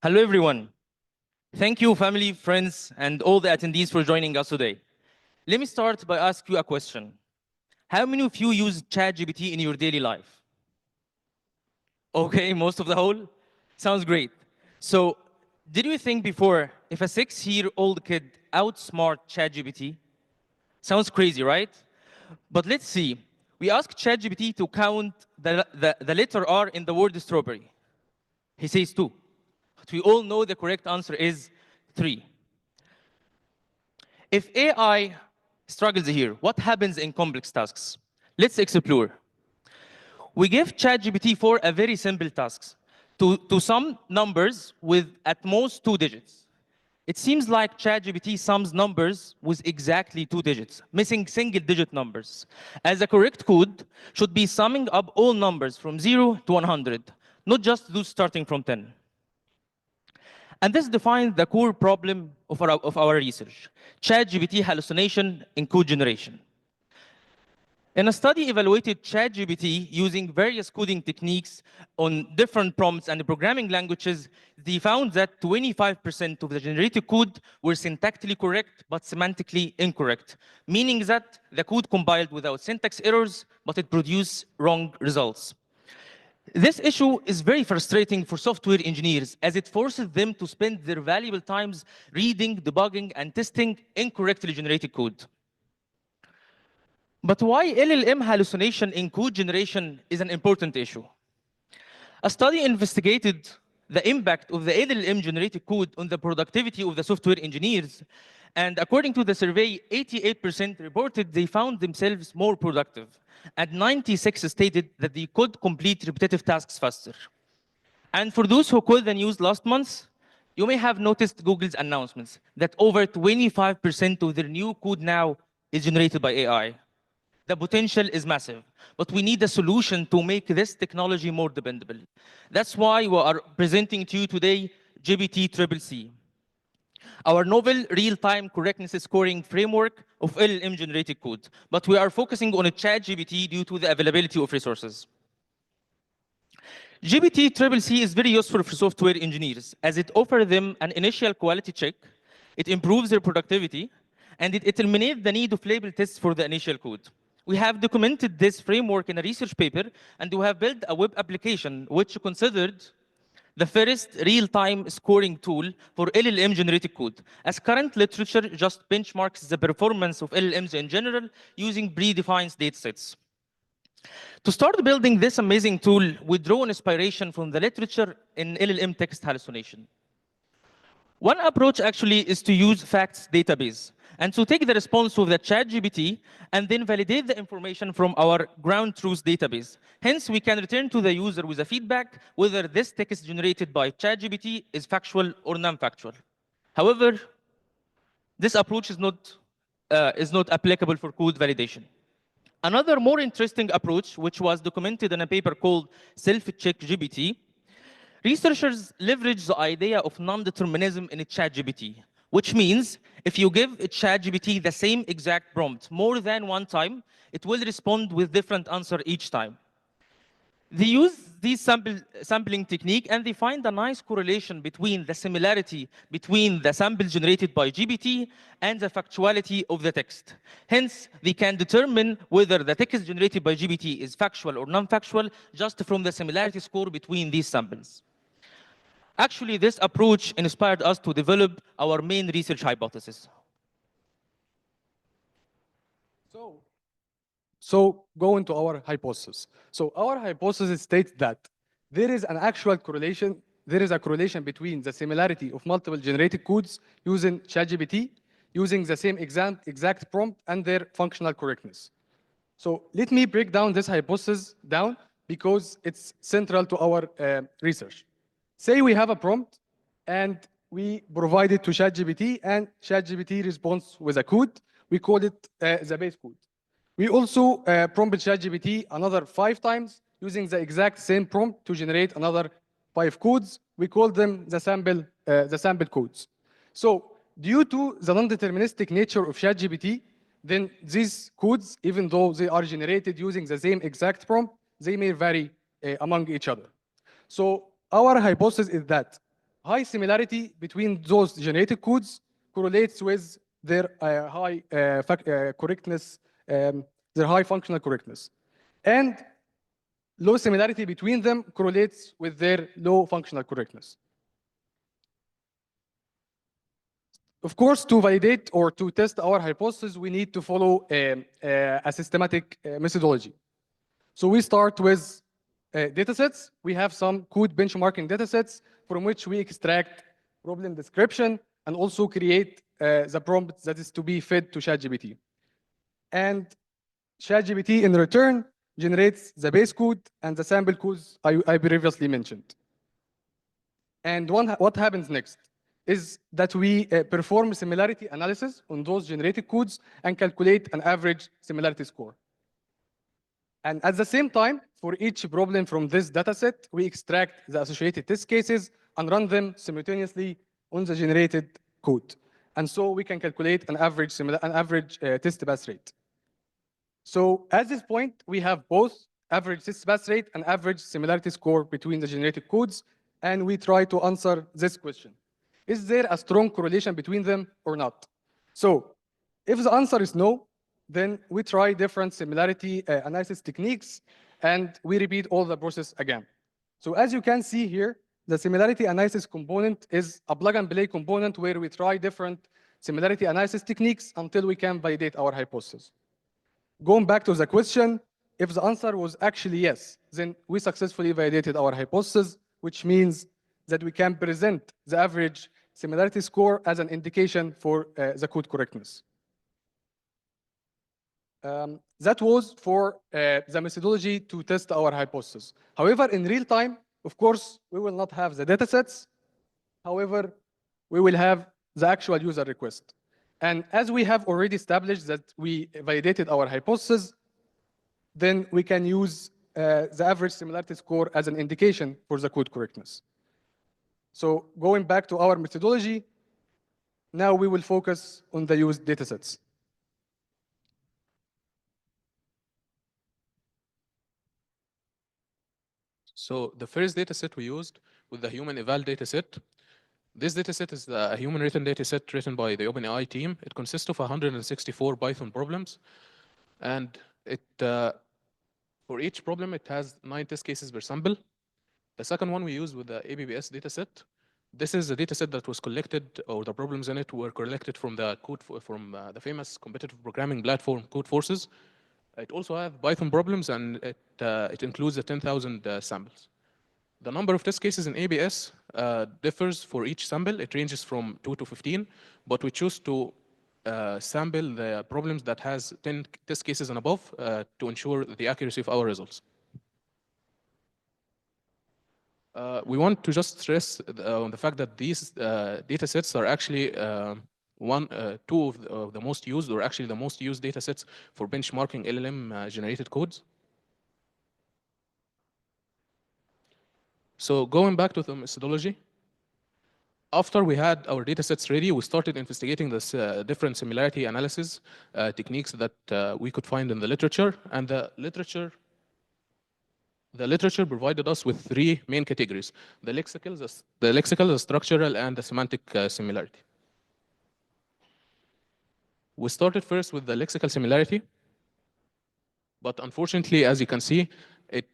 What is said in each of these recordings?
Hello, everyone. Thank you, family, friends, and all the attendees for joining us today. Let me start by asking you a question. How many of you use ChatGPT in your daily life? Okay, most of the whole? Sounds great. So, did you think before if a 6-year-old kid outsmart ChatGPT? Sounds crazy, right? But let's see. We asked ChatGPT to count the letter R in the word strawberry. He says 2. But we all know the correct answer is 3. If AI struggles here, what happens in complex tasks? Let's explore. We give ChatGPT 4 a very simple task to sum numbers with at most 2 digits. It seems like ChatGPT sums numbers with exactly 2 digits, missing single-digit numbers, as the correct code should be summing up all numbers from 0 to 100, not just those starting from 10. And this defines the core problem of our research, ChatGPT hallucination in code generation. In a study evaluated ChatGPT using various coding techniques on different prompts and programming languages, they found that 25% of the generated code were syntactically correct but semantically incorrect, meaning that the code compiled without syntax errors, but it produced wrong results. This issue is very frustrating for software engineers as it forces them to spend their valuable times reading, debugging, and testing incorrectly generated code. But why LLM hallucination in code generation is an important issue? A study investigated the impact of the LLM generated code on the productivity of the software engineers. And according to the survey, 88% reported they found themselves more productive. And 96 stated that they could complete repetitive tasks faster. And for those who called the news last month, you may have noticed Google's announcements that over 25% of their new code now is generated by AI. The potential is massive, but we need a solution to make this technology more dependable. That's why we are presenting to you today GPT-CCC, our novel real-time correctness scoring framework of LLM-generated code. But we are focusing on a ChatGPT due to the availability of resources. GPT-CCC is very useful for software engineers as it offers them an initial quality check, it improves their productivity, and it eliminates the need of label tests for the initial code. We have documented this framework in a research paper, and we have built a web application which considered the first real-time scoring tool for LLM-generated code, as current literature just benchmarks the performance of LLMs in general using predefined datasets. To start building this amazing tool, we draw inspiration from the literature in LLM text hallucination. One approach actually is to use facts database and to take the response of the ChatGPT and then validate the information from our ground truth database. Hence, we can return to the user with a feedback whether this text generated by ChatGPT is factual or non-factual. However, this approach is not applicable for code validation. Another more interesting approach, which was documented in a paper called Self-Check GPT, researchers leverage the idea of non-determinism in ChatGPT, which means if you give ChatGPT the same exact prompt more than one time, it will respond with different answer each time. They use this sampling technique and they find a nice correlation between the similarity between the sample generated by GPT and the factuality of the text. Hence, they can determine whether the text generated by GPT is factual or non-factual just from the similarity score between these samples. Actually, this approach inspired us to develop our main research hypothesis. So going to our hypothesis. So our hypothesis states that there is an actual correlation. There is a correlation between the similarity of multiple generated codes using ChatGPT, using the same exact prompt, and their functional correctness. So let me break down this hypothesis down because it's central to our research. Say we have a prompt and we provide it to ChatGPT and ChatGPT responds with a code. We call it the base code. We also prompted ChatGPT another 5 times using the exact same prompt to generate another 5 codes. We call them the sample codes. So due to the non-deterministic nature of ChatGPT, then these codes, even though they are generated using the same exact prompt, they may vary among each other. So our hypothesis is that high similarity between those generated codes correlates with their high correctness, their high functional correctness. And low similarity between them correlates with their low functional correctness. Of course, to validate or to test our hypothesis, we need to follow a systematic methodology. So we start with datasets. We have some code benchmarking datasets from which we extract problem description and also create the prompt that is to be fed to ChatGPT. And ChatGPT in return generates the base code and the sample codes I previously mentioned. And what happens next is that we perform similarity analysis on those generated codes and calculate an average similarity score. And at the same time, for each problem from this dataset, we extract the associated test cases and run them simultaneously on the generated code. And so we can calculate an average test pass rate. So at this point, we have both average test pass rate and average similarity score between the generated codes, and we try to answer this question. Is there a strong correlation between them or not? So if the answer is no, then we try different similarity analysis techniques, and we repeat all the process again. So as you can see here, the similarity analysis component is a plug-and-play component where we try different similarity analysis techniques until we can validate our hypothesis. Going back to the question, if the answer was actually yes, then we successfully validated our hypothesis, which means that we can present the average similarity score as an indication for the code correctness. That was for the methodology to test our hypothesis. However, in real time, of course, we will not have the datasets. However, we will have the actual user request. And as we have already established that we validated our hypothesis, then we can use the average similarity score as an indication for the code correctness. So going back to our methodology, now we will focus on the used datasets. So the first dataset we used was the human eval dataset. This dataset is a human written dataset written by the OpenAI team. It consists of 164 Python problems, and for each problem it has 9 test cases per sample. The second one we used with the ABBS dataset. This is a dataset that was collected, or the problems in it were collected from the code from the famous competitive programming platform Codeforces. It also has Python problems, and it includes the 10,000 samples. The number of test cases in ABS differs for each sample. It ranges from 2 to 15, but we choose to sample the problems that has 10 test cases and above to ensure the accuracy of our results. We want to just stress on the fact that these data sets are actually two of the most used, or actually the most used data sets for benchmarking LLM generated codes. So going back to the methodology, after we had our data sets ready, we started investigating this different similarity analysis techniques that we could find in the literature, and the literature provided us with 3 main categories: the lexical, the structural, and the semantic similarity. We started first with the lexical similarity, but unfortunately, as you can see, it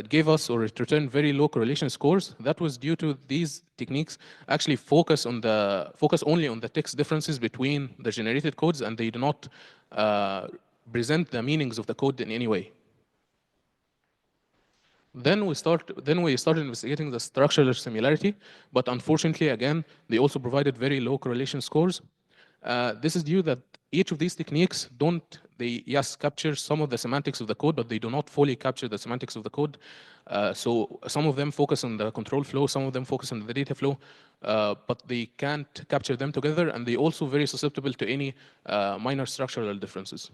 gave us, or it returned very low correlation scores. That was due to these techniques actually focus only on the text differences between the generated codes, and they do not present the meanings of the code in any way. Then we started investigating the structural similarity, but unfortunately, again, they also provided very low correlation scores. This is due that each of these techniques yes, capture some of the semantics of the code, but they do not fully capture the semantics of the code. So some of them focus on the control flow, some of them focus on the data flow, but they can't capture them together, and they also very susceptible to any minor structural differences.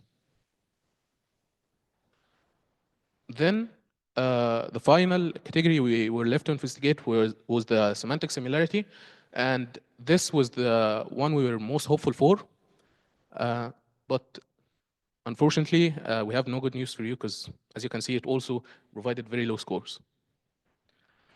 Then the final category we were left to investigate was the semantic similarity, and this was the one we were most hopeful for. But unfortunately, we have no good news for you, because as you can see, it also provided very low scores.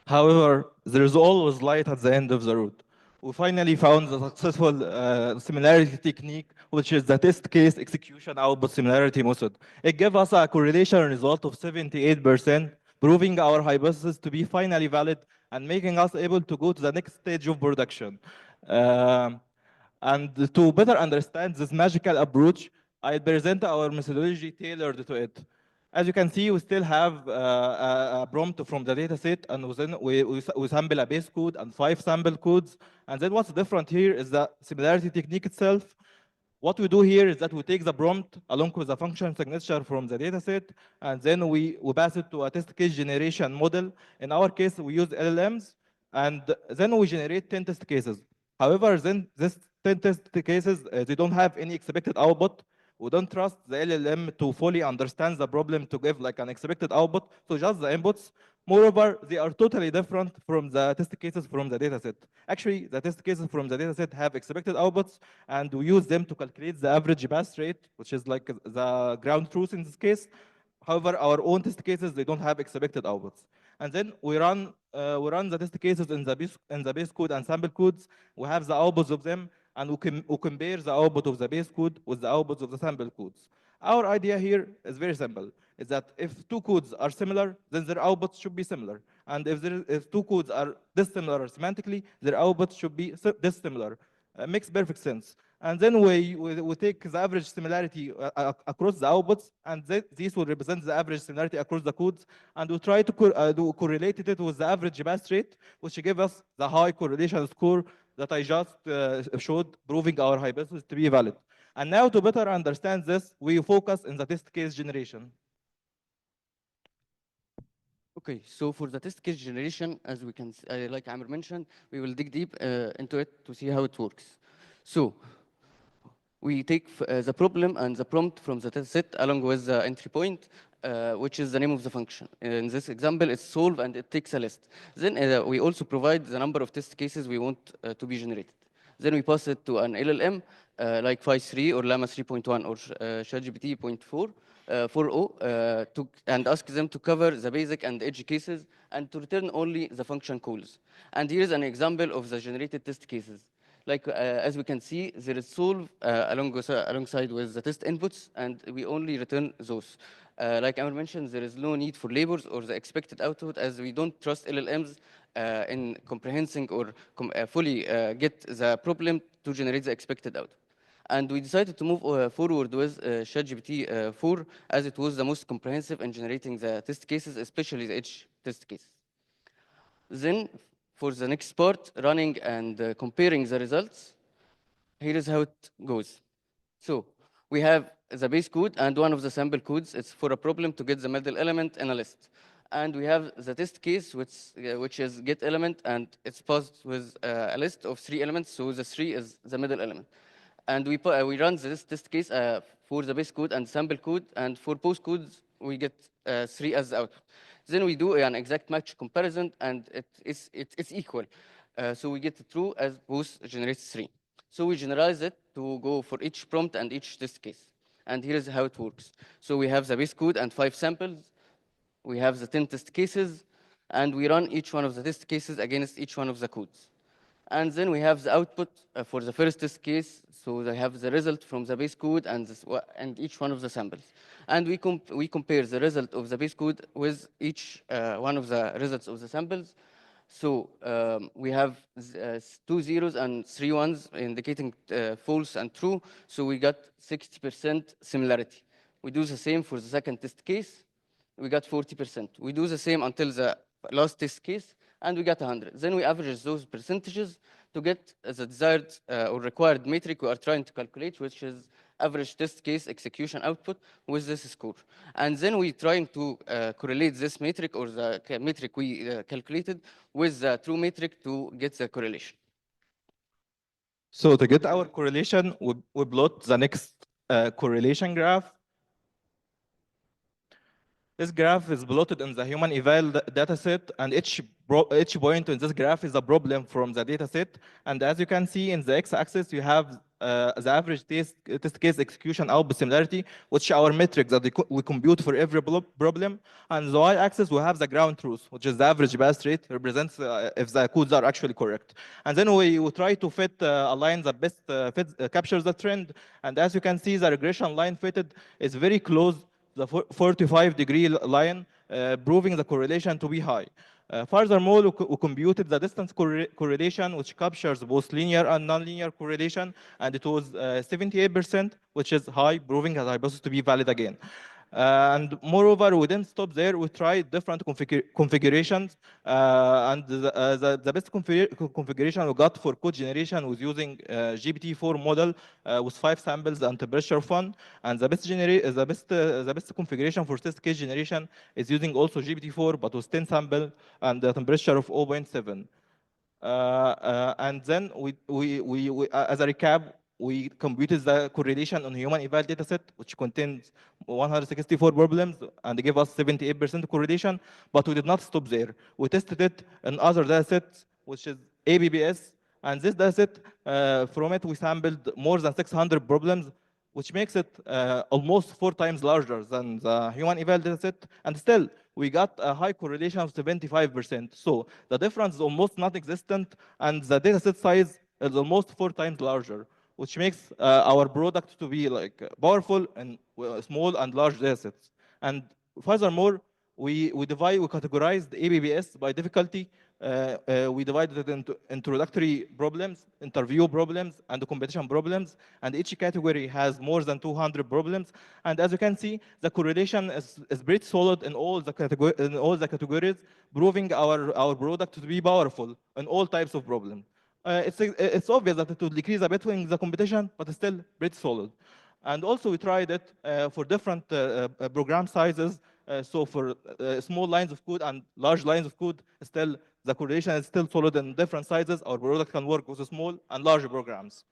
However, there is always light at the end of the road. We finally found the successful similarity technique, which is the test case execution output similarity method. It gave us a correlation result of 78%, proving our hypothesis to be finally valid and making us able to go to the next stage of production. Um, and to better understand this magical approach, I present our methodology tailored to it. As you can see, we still have a prompt from the data set, and then we sample a base code and 5 sample codes. And then what's different here is the similarity technique itself. What we do here is that we take the prompt along with the function signature from the data set, and then we pass it to a test case generation model. In our case, we use LLMs, and then we generate 10 test cases. However, then this 10 test cases, they don't have any expected output. We don't trust the LLM to fully understand the problem to give like an expected output, so just the inputs. Moreover, they are totally different from the test cases from the dataset. Actually, the test cases from the dataset have expected outputs, and we use them to calculate the average pass rate, which is like the ground truth in this case. However, our own test cases, they don't have expected outputs. And then we run the test cases in the base code and sample codes. We have the outputs of them, and we compare the output of the base code with the outputs of the sample codes. Our idea here is very simple, is that if two codes are similar, then their outputs should be similar. And if two codes are dissimilar semantically, their outputs should be dissimilar. Makes perfect sense. And then we take the average similarity across the outputs, and this will represent the average similarity across the codes, and we try to correlate it with the average pass rate, which give us the high correlation score that I just showed, proving our hypothesis to be valid. And now to better understand this, we focus in the test case generation. Okay, so for the test case generation, as we can, like Amr mentioned, we will dig deep into it to see how it works. So we take the problem and the prompt from the test set along with the entry point, which is the name of the function. In this example, it's solve and it takes a list. Then we also provide the number of test cases we want to be generated. Then we pass it to an LLM like Phi3 or Llama 3.1 or ChatGPT 4.0 and ask them to cover the basic and edge cases and to return only the function calls. And here's an example of the generated test cases. Like as we can see, there is solve alongside with the test inputs, and we only return those. Like Amr mentioned, there is no need for labels or the expected output, as we don't trust LLMs in comprehending or fully get the problem to generate the expected output. And we decided to move forward with ChatGPT 4, as it was the most comprehensive in generating the test cases, especially the edge test cases. Then, for the next part, running and comparing the results, here is how it goes. So we have the base code and one of the sample codes. It's for a problem to get the middle element in a list. And we have the test case, which is get element, and it's passed with a list of 3 elements. So the 3 is the middle element. And we run this test case for the base code and sample code. And for post codes, we get 3 as the output. Then we do an exact match comparison, and it's equal. So we get true as both generates 3. So we generalize it to go for each prompt and each test case. And here's how it works. So we have the base code and 5 samples. We have the 10 test cases, and we run each one of the test cases against each one of the codes. And then we have the output for the first test case. So they have the result from the base code and each one of the samples. And we compare the result of the base code with each one of the results of the samples. So we have 2 zeros and 3 ones indicating false and true. So we got 60% similarity. We do the same for the second test case. We got 40%. We do the same until the last test case, and we got 100. Then we average those percentages to get the desired or required metric we are trying to calculate, which is average test case execution output with this score. And then we're trying to correlate this metric or the metric we calculated with the true metric to get the correlation. So to get our correlation, we plot the next correlation graph. This graph is plotted in the human eval dataset, and each each point in this graph is a problem from the data set. And as you can see in the x-axis, you have the average test case execution output similarity, which our metric that we compute for every problem. And the y-axis, we have the ground truth, which is the average pass rate, represents if the codes are actually correct. And then we try to fit a line that best captures the trend. And as you can see, the regression line fitted is very close to the 45-degree line, proving the correlation to be high. Furthermore, we computed the distance correlation, which captures both linear and nonlinear correlation, and it was 78%, which is high, proving the hypothesis to be valid again. And moreover, we didn't stop there. We tried different configurations, and the best configuration we got for code generation was using GPT-4 model with 5 samples and temperature fun. And the best configuration for test case generation is using also GPT-4, but with 10 samples and the temperature of 0.7. And then as a recap, we computed the correlation on human eval dataset, which contains 164 problems and gave us 78% correlation, but we did not stop there. We tested it in other datasets, which is ABBS, and this dataset, from it we sampled more than 600 problems, which makes it almost 4 times larger than the human eval dataset, and still we got a high correlation of 75%. So the difference is almost not existent, and the dataset size is almost 4 times larger, which makes our product to be like powerful and small and large datasets. And furthermore, we categorized ABBS by difficulty. We divided it into introductory problems, interview problems, and the competition problems. And each category has more than 200 problems. And as you can see, the correlation is pretty solid in all the categories, proving our product to be powerful in all types of problems. It's obvious that it will decrease a bit in the competition, but it's still pretty solid. And also we tried it for different program sizes. So for small lines of code and large lines of code, still the correlation is still solid in different sizes. Our product can work with small and large programs.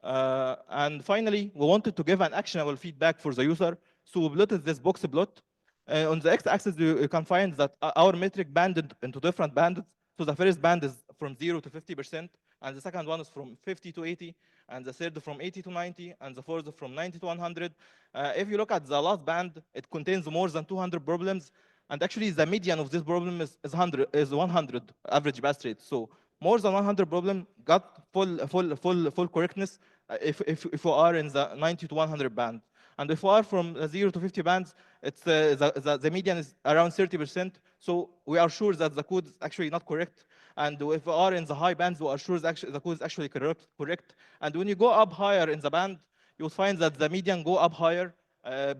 And finally, we wanted to give an actionable feedback for the user. So we plotted this box plot. On the x-axis, you can find that our metric banded into different bands. So the first band is from 0 to 50%, and the second one is from 50 to 80, and the third from 80 to 90, and the fourth from 90 to 100. If you look at the last band, it contains more than 200 problems, and actually the median of this problem is 100 average pass rate. So more than 100 problems got full correctness if we are in the 90 to 100 band. And if we are from 0 to 50 bands, it's the median is around 30%. So we are sure that the code is actually not correct. And if we are in the high bands, we are sure that the code is actually correct. And when you go up higher in the band, you'll find that the median go up higher,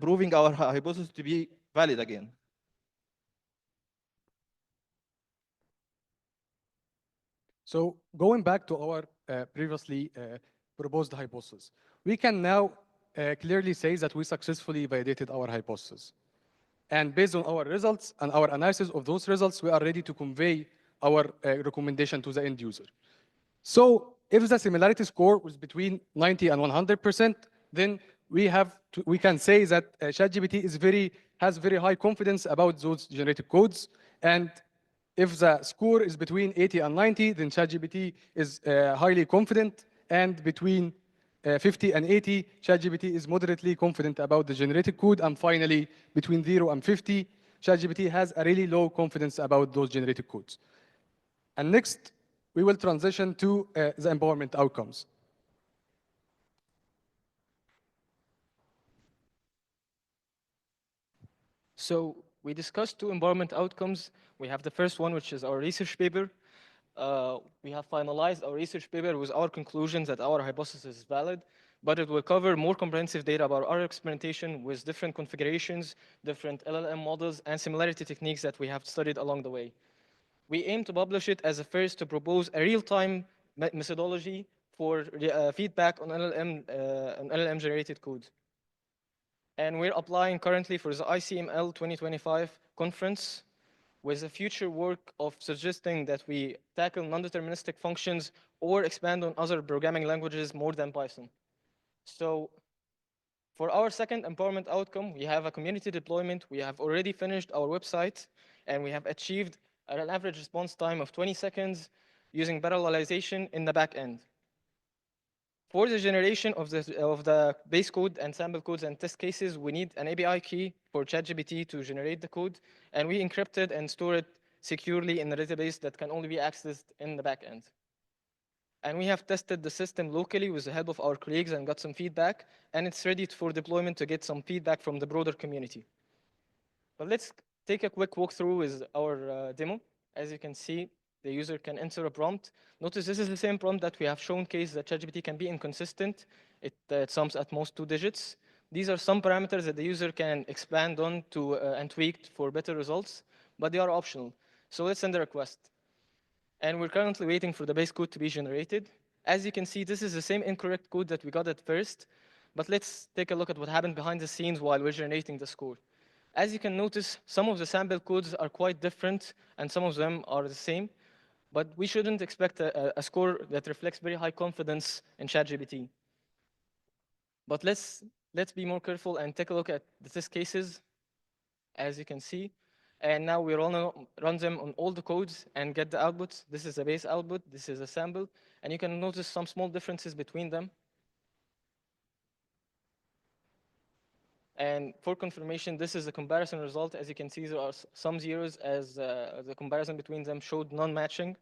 proving our hypothesis to be valid again. So going back to our previously proposed hypothesis, we can now clearly say that we successfully validated our hypothesis. And based on our results and our analysis of those results, we are ready to convey our recommendation to the end user. So if the similarity score was between 90 and 100%, then we can say that ChatGPT has very high confidence about those generated codes. And if the score is between 80 and 90, then ChatGPT is highly confident. And between 50 and 80, ChatGPT is moderately confident about the generated code. And finally, between 0 and 50, ChatGPT has a really low confidence about those generated codes. And next, we will transition to the empowerment outcomes. So we discussed 2 empowerment outcomes. We have the first one, which is our research paper. We have finalized our research paper with our conclusions that our hypothesis is valid, but it will cover more comprehensive data about our experimentation with different configurations, different LLM models, and similarity techniques that we have studied along the way. We aim to publish it as a first to propose a real-time methodology for feedback on LLM-generated code. And we're applying currently for the ICML 2025 conference with a future work of suggesting that we tackle non-deterministic functions or expand on other programming languages more than Python. So for our second empowerment outcome, we have a community deployment. We have already finished our website, and we have achieved at an average response time of 20 seconds using parallelization in the back end. For the generation of the base code and sample codes and test cases, we need an API key for ChatGPT to generate the code, and we encrypt it and store it securely in a database that can only be accessed in the back end. And we have tested the system locally with the help of our colleagues and got some feedback, and it's ready for deployment to get some feedback from the broader community. But let's take a quick walkthrough with our demo. As you can see, the user can enter a prompt. Notice this is the same prompt that we have showcased that ChatGPT can be inconsistent. It sums at most 2 digits. These are some parameters that the user can expand on to and tweak for better results, but they are optional. So let's send a request. And we're currently waiting for the base code to be generated. As you can see, this is the same incorrect code that we got at first, but let's take a look at what happened behind the scenes while we're generating the score. As you can notice, some of the sample codes are quite different and some of them are the same, but we shouldn't expect a score that reflects very high confidence in ChatGPT. But let's be more careful and take a look at the test cases, as you can see. And now we run them on all the codes and get the outputs. This is a base output, this is a sample, and you can notice some small differences between them. And for confirmation, this is a comparison result. As you can see, there are some zeros as the comparison between them showed non-matching.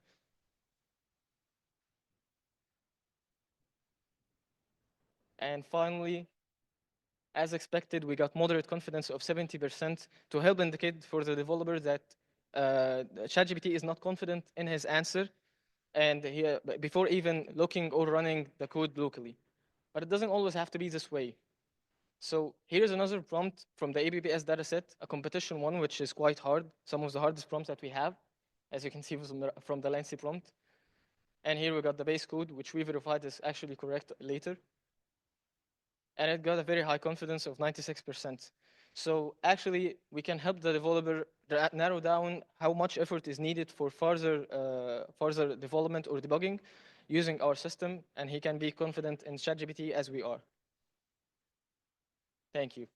And finally, as expected, we got moderate confidence of 70% to help indicate for the developer that ChatGPT is not confident in his answer and before even looking or running the code locally. But it doesn't always have to be this way. So here's another prompt from the ABPS dataset, a competition one, which is quite hard, some of the hardest prompts that we have, as you can see from the lengthy prompt. And here we got the base code, which we verified is actually correct later. And it got a very high confidence of 96%. So actually, we can help the developer narrow down how much effort is needed for further development or debugging using our system, and he can be confident in ChatGPT as we are. Thank you.